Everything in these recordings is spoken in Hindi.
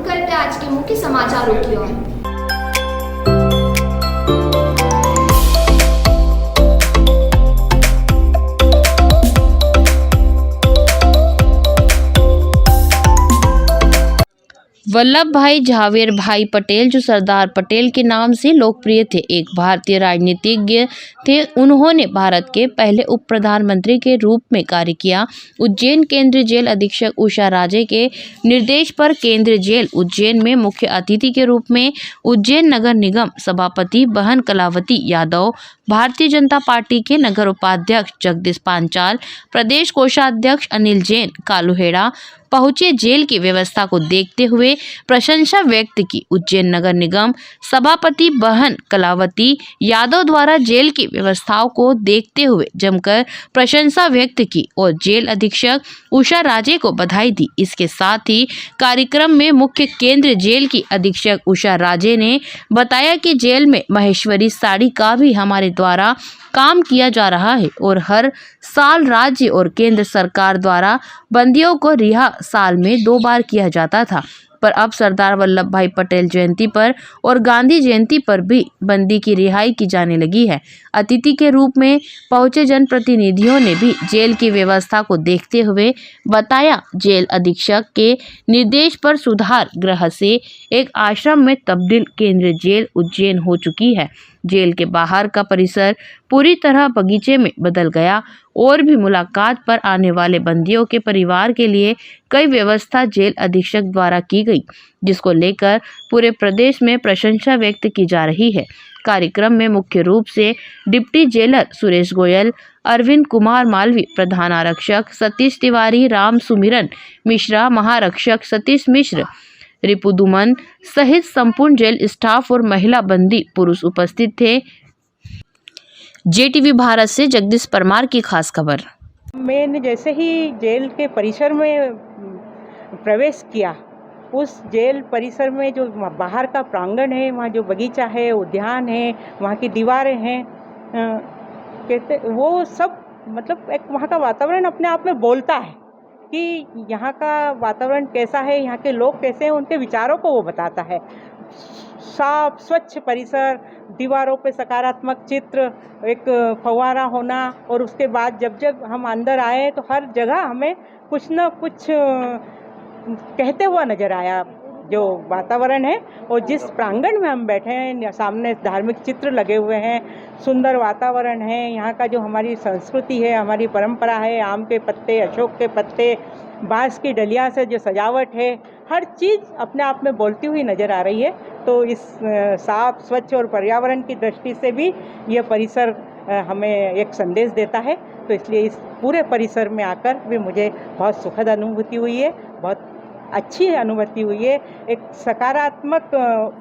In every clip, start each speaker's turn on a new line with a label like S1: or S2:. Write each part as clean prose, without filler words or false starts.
S1: करते हैं आज के मुख्य समाचारों की ओर।
S2: वल्लभ भाई झावेर भाई पटेल जो सरदार पटेल के नाम से लोकप्रिय थे, एक भारतीय राजनीतिज्ञ थे। उन्होंने भारत के पहले उप प्रधानमंत्री के रूप में कार्य किया। उज्जैन केंद्रीय जेल अधीक्षक उषा राजे के निर्देश पर केंद्रीय जेल उज्जैन में मुख्य अतिथि के रूप में उज्जैन नगर निगम सभापति बहन कलावती यादव, भारतीय जनता पार्टी के नगर उपाध्यक्ष जगदीश पांचाल, प्रदेश कोषाध्यक्ष अनिल जैन कालूहेड़ा पहुंचे। जेल की व्यवस्था को देखते हुए प्रशंसा व्यक्त की। उज्जैन नगर निगम सभापति बहन कलावती यादव द्वारा जेल की व्यवस्थाओं को देखते हुए जमकर प्रशंसा व्यक्त की और जेल अधीक्षक उषा राजे को बधाई दी। इसके साथ ही कार्यक्रम में मुख्य केंद्रीय जेल की अधीक्षक उषा राजे ने बताया कि जेल में महेश्वरी साड़ी का भी हमारे द्वारा काम किया जा रहा है और हर साल राज्य और केंद्र सरकार द्वारा बंदियों को रिहा साल में 2 बार किया जाता था, पर अब सरदार वल्लभ भाई पटेल जयंती पर और गांधी जयंती पर भी बंदी की रिहाई की जाने लगी है। अतिथि के रूप में पहुंचे जनप्रतिनिधियों ने भी जेल की व्यवस्था को देखते हुए बताया, जेल अधीक्षक के निर्देश पर सुधार गृह से एक आश्रम में तब्दील केंद्रीय जेल उज्जैन हो चुकी है। जेल के बाहर का परिसर पूरी तरह बगीचे में बदल गया और भी मुलाकात पर आने वाले बंदियों के परिवार के लिए कई व्यवस्था जेल अधीक्षक द्वारा की गई, जिसको लेकर पूरे प्रदेश में प्रशंसा व्यक्त की जा रही है। कार्यक्रम में मुख्य रूप से डिप्टी जेलर सुरेश गोयल, अरविंद कुमार मालवी, प्रधान आरक्षक सतीश तिवारी, राम सुमिरन मिश्रा, महारक्षक सतीश मिश्र, रिपु दुमन सहित संपूर्ण जेल स्टाफ और महिला बंदी पुरुष उपस्थित थे। जेटीवी भारत से जगदीश परमार की खास खबर।
S3: मैंने जैसे ही जेल के परिसर में प्रवेश किया, उस जेल परिसर में जो बाहर का प्रांगण है, वहाँ जो बगीचा है, उद्यान है, वहाँ की दीवारें हैं, कहते वो सब मतलब एक वहाँ का वातावरण अपने आप में बोलता है कि यहाँ का वातावरण कैसा है, यहाँ के लोग कैसे हैं, उनके विचारों को वो बताता है। साफ स्वच्छ परिसर, दीवारों पे सकारात्मक चित्र, एक फव्वारा होना, और उसके बाद जब जब हम अंदर आए तो हर जगह हमें कुछ न कुछ कहते हुआ नज़र आया जो वातावरण है। और जिस प्रांगण में हम बैठे हैं, सामने धार्मिक चित्र लगे हुए हैं, सुंदर वातावरण है। यहाँ का जो हमारी संस्कृति है, हमारी परंपरा है, आम के पत्ते, अशोक के पत्ते, बांस की डलिया से जो सजावट है, हर चीज़ अपने आप में बोलती हुई नज़र आ रही है। तो इस साफ स्वच्छ और पर्यावरण की दृष्टि से भी ये परिसर हमें एक संदेश देता है। तो इसलिए इस पूरे परिसर में आकर भी मुझे बहुत सुखद अनुभूति हुई है, बहुत अच्छी अनुभूति हुई है। एक सकारात्मक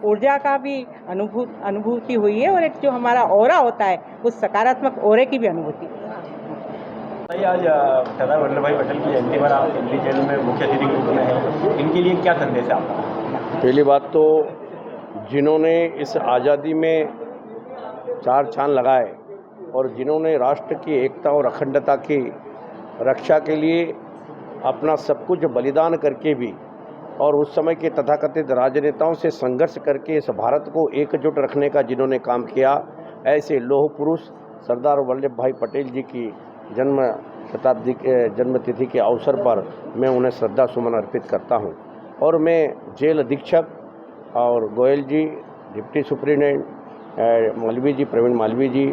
S3: ऊर्जा का भी अनुभूति हुई है, और एक जो हमारा ऑरा होता है, उस सकारात्मक ऑरे की भी अनुभूति।
S4: आज सरदार वल्लभ भाई पटेल की जयंती पर आप दिल्ली जेल में मुख्य अतिथि के रूप में हैं, इनके लिए क्या संदेश है आपका?
S5: पहली बात तो जिन्होंने इस आज़ादी में 4 चांद लगाए और जिन्होंने राष्ट्र की एकता और अखंडता की रक्षा के लिए अपना सब कुछ बलिदान करके भी, और उस समय के तथाकथित राजनेताओं से संघर्ष करके इस भारत को एकजुट रखने का जिन्होंने काम किया, ऐसे लौह पुरुष सरदार वल्लभ भाई पटेल जी की जन्म तिथि के अवसर पर मैं उन्हें श्रद्धा सुमन अर्पित करता हूं। और मैं जेल अधीक्षक और गोयल जी, डिप्टी सुप्रिटेंडेंट मालवी जी, प्रवीण मालवी जी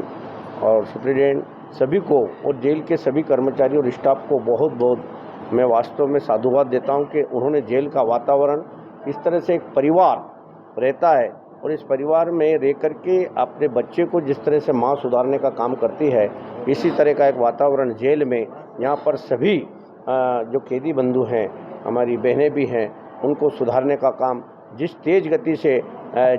S5: और सुप्रिटेंडेंट सभी को और जेल के सभी कर्मचारी और स्टाफ को बहुत बहुत मैं वास्तव में साधुवाद देता हूं कि उन्होंने जेल का वातावरण इस तरह से एक परिवार रहता है, और इस परिवार में रह कर के अपने बच्चे को जिस तरह से माँ सुधारने का काम करती है, इसी तरह का एक वातावरण जेल में यहाँ पर सभी जो कैदी बंधु हैं, हमारी बहनें भी हैं, उनको सुधारने का काम जिस तेज़ गति से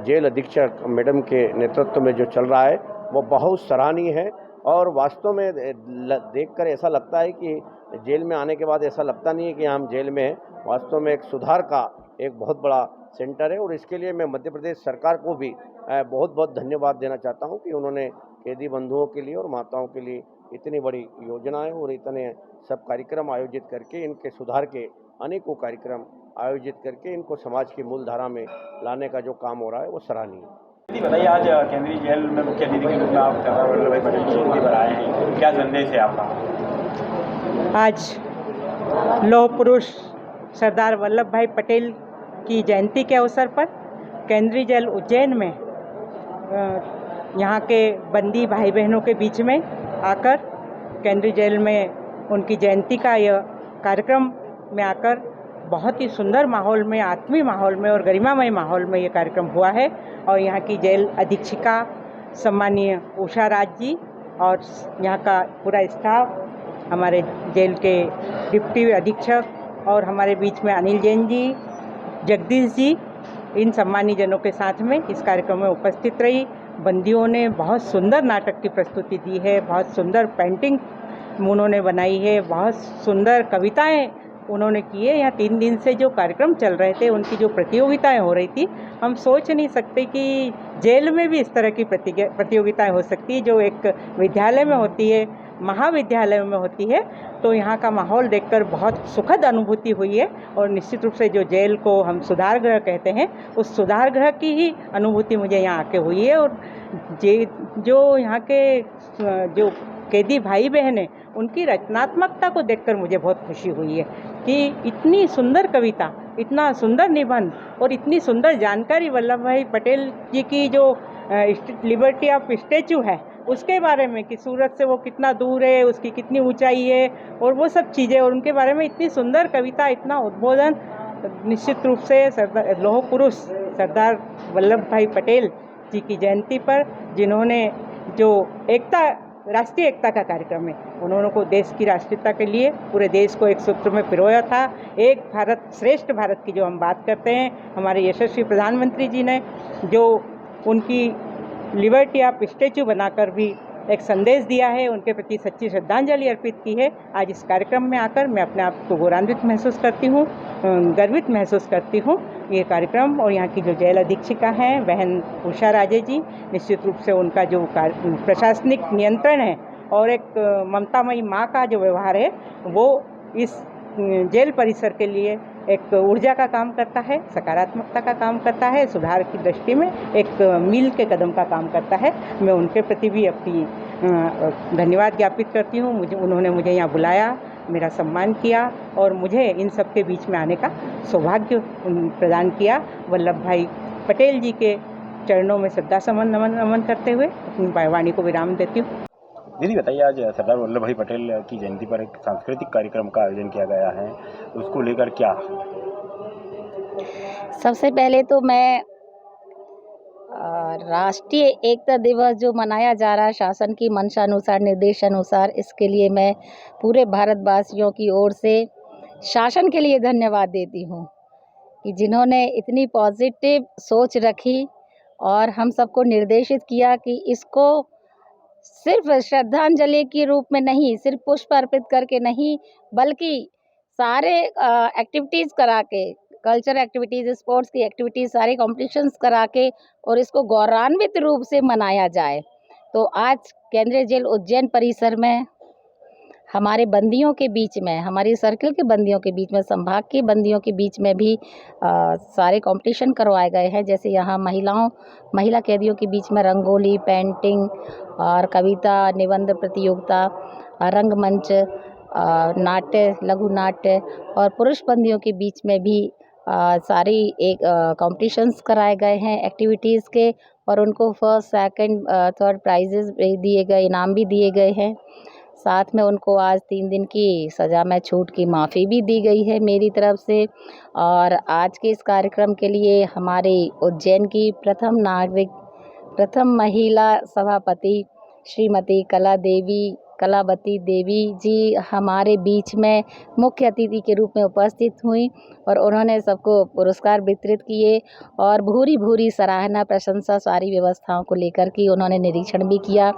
S5: जेल अधीक्षक मैडम के नेतृत्व में जो चल रहा है, वो बहुत सराहनीय है। और वास्तव में देखकर ऐसा लगता है कि जेल में आने के बाद ऐसा लगता नहीं है कि हम जेल में हैं, वास्तव में एक सुधार का एक बहुत बड़ा सेंटर है। और इसके लिए मैं मध्य प्रदेश सरकार को भी बहुत बहुत धन्यवाद देना चाहता हूं कि उन्होंने कैदी बंधुओं के लिए और माताओं के लिए इतनी बड़ी योजनाएं और इतने सब कार्यक्रम आयोजित करके इनके सुधार के अनेकों कार्यक्रम आयोजित करके इनको समाज की मूल धारा में लाने का जो काम हो रहा है वो सराहनीय है।
S4: दीदी बताइए, आज केंद्रीय जेल में मुख्य अतिथि के रूप में आप सरदार वल्लभ भाई पटेल की जयंती पर आए हैं, क्या संदेश है आपका?
S3: आज लौह पुरुष सरदार वल्लभ भाई पटेल की जयंती के अवसर पर केंद्रीय जेल उज्जैन में यहाँ के बंदी भाई बहनों के बीच में आकर केंद्रीय जेल में उनकी जयंती का यह कार्यक्रम में आकर बहुत ही सुंदर माहौल में, आत्मीय माहौल में और गरिमामय माहौल में ये कार्यक्रम हुआ है। और यहाँ की जेल अधीक्षिका सम्मानीय उषा राज जी और यहाँ का पूरा स्टाफ, हमारे जेल के डिप्टी अधीक्षक और हमारे बीच में अनिल जैन जी, जगदीश जी, इन सम्मानीय जनों के साथ में इस कार्यक्रम में उपस्थित रही। बंदियों ने बहुत सुंदर नाटक की प्रस्तुति दी है, बहुत सुंदर पेंटिंग उन्होंने बनाई है, बहुत सुंदर कविताएं उन्होंने की है। यहाँ 3 दिन से जो कार्यक्रम चल रहे थे, उनकी जो प्रतियोगिताएं हो रही थी, हम सोच नहीं सकते कि जेल में भी इस तरह की प्रतियोगिताएं हो सकती है जो एक विद्यालय में होती है, महाविद्यालय में होती है। तो यहाँ का माहौल देखकर बहुत सुखद अनुभूति हुई है। और निश्चित रूप से जो जेल को हम सुधार गृह कहते हैं, उस सुधार गृह की ही अनुभूति मुझे यहाँ आके हुई है। और जो यहाँ के जो कैदी भाई बहन हैं, उनकी रचनात्मकता को देखकर मुझे बहुत खुशी हुई है कि इतनी सुंदर कविता, इतना सुंदर निबंध और इतनी सुंदर जानकारी वल्लभ भाई पटेल जी की जो लिबर्टी ऑफ स्टैचू है उसके बारे में, कि सूरत से वो कितना दूर है, उसकी कितनी ऊंचाई है और वो सब चीज़ें, और उनके बारे में इतनी सुंदर कविता, इतना उद्बोधन। निश्चित रूप से लौह पुरुष सरदार वल्लभ भाई पटेल जी की जयंती पर जिन्होंने जो राष्ट्रीय एकता का कार्यक्रम है, उन्होंने को देश की राष्ट्रीयता के लिए पूरे देश को एक सूत्र में पिरोया था। एक भारत श्रेष्ठ भारत की जो हम बात करते हैं, हमारे यशस्वी प्रधानमंत्री जी ने जो उनकी लिबर्टी ऑफ स्टैचू बनाकर भी एक संदेश दिया है, उनके प्रति सच्ची श्रद्धांजलि अर्पित की है। आज इस कार्यक्रम में आकर मैं अपने आप को गौरवान्वित महसूस करती हूँ, गर्वित महसूस करती हूँ। ये कार्यक्रम और यहाँ की जो जेल अधीक्षिका हैं बहन उषा राजे जी, निश्चित रूप से उनका जो प्रशासनिक नियंत्रण है और एक ममतामयी माँ का जो व्यवहार है, वो इस जेल परिसर के लिए एक ऊर्जा का काम करता है, सकारात्मकता का काम करता है, सुधार की दृष्टि में एक मील के कदम का काम करता है। मैं उनके प्रति भी अपनी धन्यवाद ज्ञापित करती हूँ। उन्होंने मुझे यहाँ बुलाया, मेरा सम्मान किया और मुझे इन सब के बीच में आने का सौभाग्य प्रदान किया। वल्लभ भाई पटेल जी के चरणों में श्रद्धा सुमन नमन करते हुए अपनी वाणी को विराम देती हूँ।
S4: दीदी बताइए, आज सरदार वल्लभ भाई पटेल की जयंती पर एक सांस्कृतिक कार्यक्रम का आयोजन किया गया है, उसको लेकर क्या?
S6: सबसे पहले तो मैं राष्ट्रीय एकता दिवस जो मनाया जा रहा है शासन की मंशानुसार, निर्देशानुसार, इसके लिए मैं पूरे भारतवासियों की ओर से शासन के लिए धन्यवाद देती हूँ कि जिन्होंने इतनी पॉजिटिव सोच रखी और हम सबको निर्देशित किया कि इसको सिर्फ श्रद्धांजलि के रूप में नहीं, सिर्फ पुष्प अर्पित करके नहीं, बल्कि सारे एक्टिविटीज़ करा के, कल्चर एक्टिविटीज़, स्पोर्ट्स की एक्टिविटीज़, सारे कॉम्पिटिशन्स करा के और इसको गौरवान्वित रूप से मनाया जाए। तो आज केंद्रीय जेल उज्जैन परिसर में हमारे बंदियों के बीच में, हमारी सर्किल के बंदियों के बीच में, संभाग के बंदियों के बीच में भी सारे कंपटीशन करवाए गए हैं। जैसे यहाँ महिला कैदियों के बीच में रंगोली, पेंटिंग और कविता, निबंध प्रतियोगिता, रंगमंच, नाट्य, लघु नाट्य, और पुरुष बंदियों के बीच में भी सारी एक कॉम्पिटिशन्स कराए गए हैं एक्टिविटीज़ के, और उनको फर्स्ट, सेकंड, थर्ड प्राइजेस दिए गए, इनाम भी दिए गए हैं। साथ में उनको आज 3 दिन की सज़ा में छूट की माफ़ी भी दी गई है मेरी तरफ से। और आज के इस कार्यक्रम के लिए हमारे उज्जैन की प्रथम महिला सभापति श्रीमती कलावती देवी जी हमारे बीच में मुख्य अतिथि के रूप में उपस्थित हुई और उन्होंने सबको पुरस्कार वितरित किए और भूरी सराहना, प्रशंसा सारी व्यवस्थाओं को लेकर की। उन्होंने निरीक्षण भी किया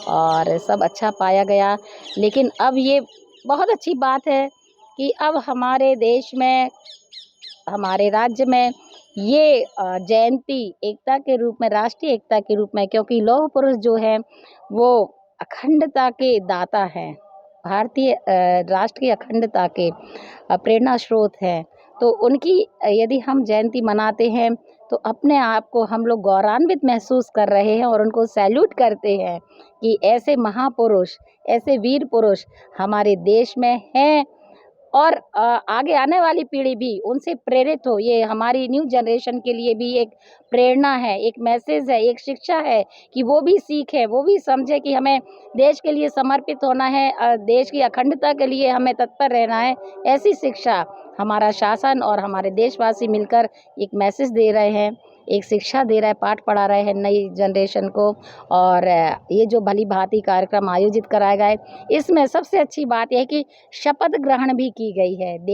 S6: और सब अच्छा पाया गया। लेकिन अब ये बहुत अच्छी बात है कि अब हमारे देश में, हमारे राज्य में ये जयंती एकता के रूप में, राष्ट्रीय एकता के रूप में, क्योंकि लौह पुरुष जो है वो अखंडता के दाता हैं, भारतीय राष्ट्र की अखंडता के प्रेरणा स्रोत हैं। तो उनकी यदि हम जयंती मनाते हैं तो अपने आप को हम लोग गौरवान्वित महसूस कर रहे हैं और उनको सैल्यूट करते हैं कि ऐसे महापुरुष, ऐसे वीर पुरुष हमारे देश में हैं और आगे आने वाली पीढ़ी भी उनसे प्रेरित हो। ये हमारी न्यू जनरेशन के लिए भी एक प्रेरणा है, एक मैसेज है, एक शिक्षा है कि वो भी सीखे, वो भी समझे कि हमें देश के लिए समर्पित होना है, देश की अखंडता के लिए हमें तत्पर रहना है। ऐसी शिक्षा हमारा शासन और हमारे देशवासी मिलकर एक मैसेज दे रहे हैं, एक शिक्षा दे रहा है, पाठ पढ़ा रहे हैं नई जनरेशन को। और ये जो भली भांति कार्यक्रम आयोजित कराया गया है, इसमें सबसे अच्छी बात यह है कि शपथ ग्रहण भी की गई है।